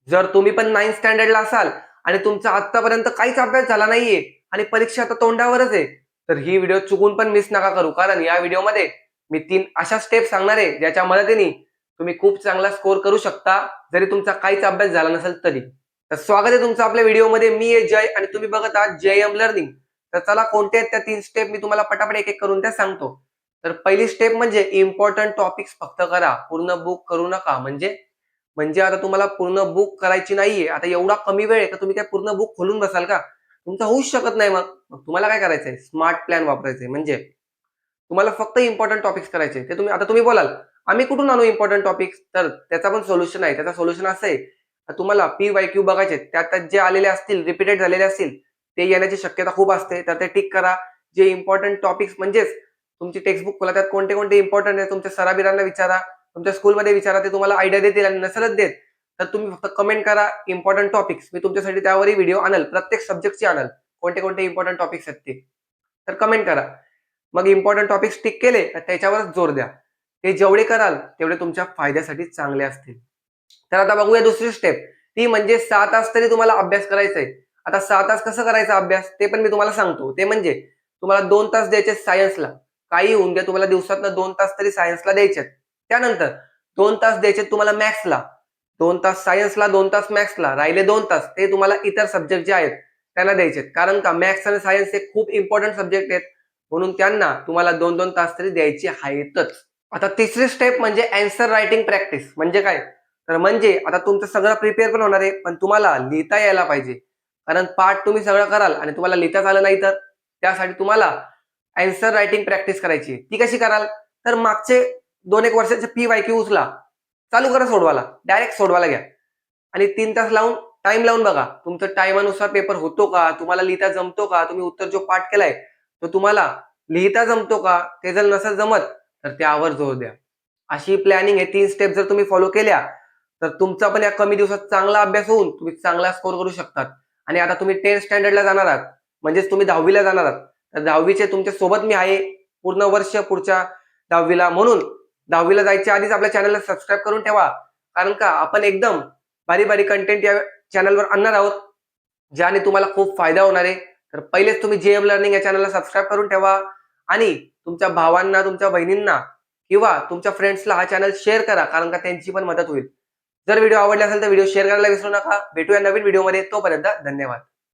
जर तुम्ही पण 9th स्टँडर्डला असाल आणि तुमचा आतापर्यंत काहीच अभ्यास झाला नाहीये आणि परीक्षा आता तोंडावरच आहे, तर ही व्हिडिओ चुकून पण मिस नका करू. कारण या व्हिडिओमध्ये मी 3 अशा स्टेप सांगणार आहे, ज्याच्या मदतीने तुम्ही खूप चांगला स्कोर करू शकता, जरी तुमचा काहीच अभ्यास झाला नसेल तरी. तर स्वागत आहे तुमचं आपल्या व्हिडिओमध्ये. मी आहे जय आणि तुम्ही बघत आहात जय लर्निंग. तर चला कोणत्या आहेत त्या 3 स्टेप मी तुम्हाला पटापट एक-एक करून त्या सांगतो. तर पहिली स्टेप म्हणजे इम्पोर्टंट टॉपिक्स फक्त करा. पूर्ण बुक करू नका. म्हणजे म्हणजे आता तुम्हाला पूर्ण बुक करायची नाहीये. आता एवढा कमी वेळ आहे का तुम्ही काय पूर्ण बुक खोलून बसाल का? तुमचं होऊच शकत नाही मग. मग तुम्हाला काय करायचंय? स्मार्ट प्लॅन वापरायचे. म्हणजे तुम्हाला फक्त इम्पोर्टंट टॉपिक्स करायचे. ते तुम्ही बोलाल, "आम्ही कुठून आणू इम्पोर्टंट टॉपिक्स?" तर त्याचा पण सोल्युशन आहे. त्याचं सोल्युशन असं आहे, तुम्हाला पी-वाय-क्यू बघायचे. त्यात जे आलेले असतील, रिपीटेड झालेले असतील, ते येण्याची शक्यता खूप असते. तर ते टिक करा. जे इम्पोर्टंट टॉपिक्स म्हणजेच तुमची टेक्स्टबुक खोला. त्यात कोणते-कोणते इम्पोर्टंट आहे तुमच्या सराबिरांना विचारा. तुमच्या स्कूलमध्ये विचारा. ते तुम्हाला आयडिया देतील आणि नसेलच देत, तर तुम्ही फक्त कमेंट करा इम्पोर्टंट टॉपिक्स. मी तुमच्यासाठी त्यावरही व्हिडिओ आणेल. प्रत्येक सब्जेक्टची आणेल. कोणते-कोणते इम्पोर्टंट टॉपिक्स आहेत ते. तर कमेंट करा. मग इम्पोर्टंट टॉपिक्स टिक केले तर त्याच्यावरच जोर द्या. ते जेवढे कराल तेवढे तुमच्या फायद्यासाठी चांगले असतील. तर आता बघूया दुसरी स्टेप. ती म्हणजे 6 तास तरी तुम्हाला अभ्यास करायचा आहे. आता 6 तास कसं करायचा अभ्यास ते पण मी तुम्हाला सांगतो. ते म्हणजे तुम्हाला 2 तास द्यायचे सायन्सला. काही होऊन द्या तुम्हाला दिवसातनं 2 तास तरी सायन्सला द्यायचे. त्यानंतर 2 तास द्यायचे तुम्हाला मॅथ्सला. 2 तास सायन्सला, 2 तास मॅथ्सला. राहिले 2 तास ते तुम्हाला इतर सब्जेक्ट जे आहेत त्यांना द्यायचे. कारण का मॅथ्स आणि सायन्स हे खूप इम्पोर्टंट सब्जेक्ट आहेत. म्हणून त्यांना तुम्हाला 2-2 तास तरी द्यायचे आहेतच. आता तिसरी स्टेप म्हणजे अँसर रायटिंग प्रॅक्टिस. म्हणजे काय? तर म्हणजे आता तुमचं सगळं प्रिपेअर पण होणार आहे, पण तुम्हाला लिहिता यायला पाहिजे. कारण पाठ तुम्ही सगळं कराल आणि तुम्हाला लिहिताच आलं नाही तर? त्यासाठी तुम्हाला अँसर रायटिंग प्रॅक्टिस करायची. ती कशी कराल? तर मागचे 2-1 वर्षाचे पी-वाय-क्यू उचला. चालू करा सोडवायला. डायरेक्ट सोडवायला घ्या. आणि 3 तास लावून टाईम लावून बघा. तुमचं टाईमानुसार पेपर होतो का? तुम्हाला लिहिता जमतो का? तुम्ही उत्तर जो पाठ केलाय, तो तुम्हाला लिहिता जमतो का? ते जर नसेल जमत, तर त्यावर जोर द्या. अशी प्लॅनिंग हे 3 स्टेप जर तुम्ही फॉलो केल्या, तर तुमचा पण या कमी दिवसात चांगला अभ्यास होऊन तुम्ही चांगला स्कोर करू शकतात. आणि आता तुम्ही 10th स्टँडर्डला जाणार आहात, म्हणजेच तुम्ही 10वी जाणार आहात. तर 10वीचे तुमच्या सोबत मी आहे पूर्ण वर्ष पुढच्या 10वी म्हणून 10वी जायच्या आधीच आपल्या चॅनलला सबस्क्राईब करून ठेवा. कारण का आपण एकदम भारी-भारी कंटेंट या चॅनलवर आणणार आहोत, ज्याने तुम्हाला खूप फायदा होणार आहे. तर पहिलेच तुम्ही जेएम लर्निंग या चॅनलला सबस्क्राईब करून ठेवा आणि तुमच्या भावांना, तुमच्या बहिणींना किंवा तुमच्या फ्रेंड्सला हा चॅनल शेअर करा. कारण का त्यांची पण मदत होईल. जर व्हिडिओ आवडला असेल तर व्हिडिओ शेअर करायला विसरू नका. भेटूया नवीन व्हिडिओमध्ये. तोपर्यंत धन्यवाद.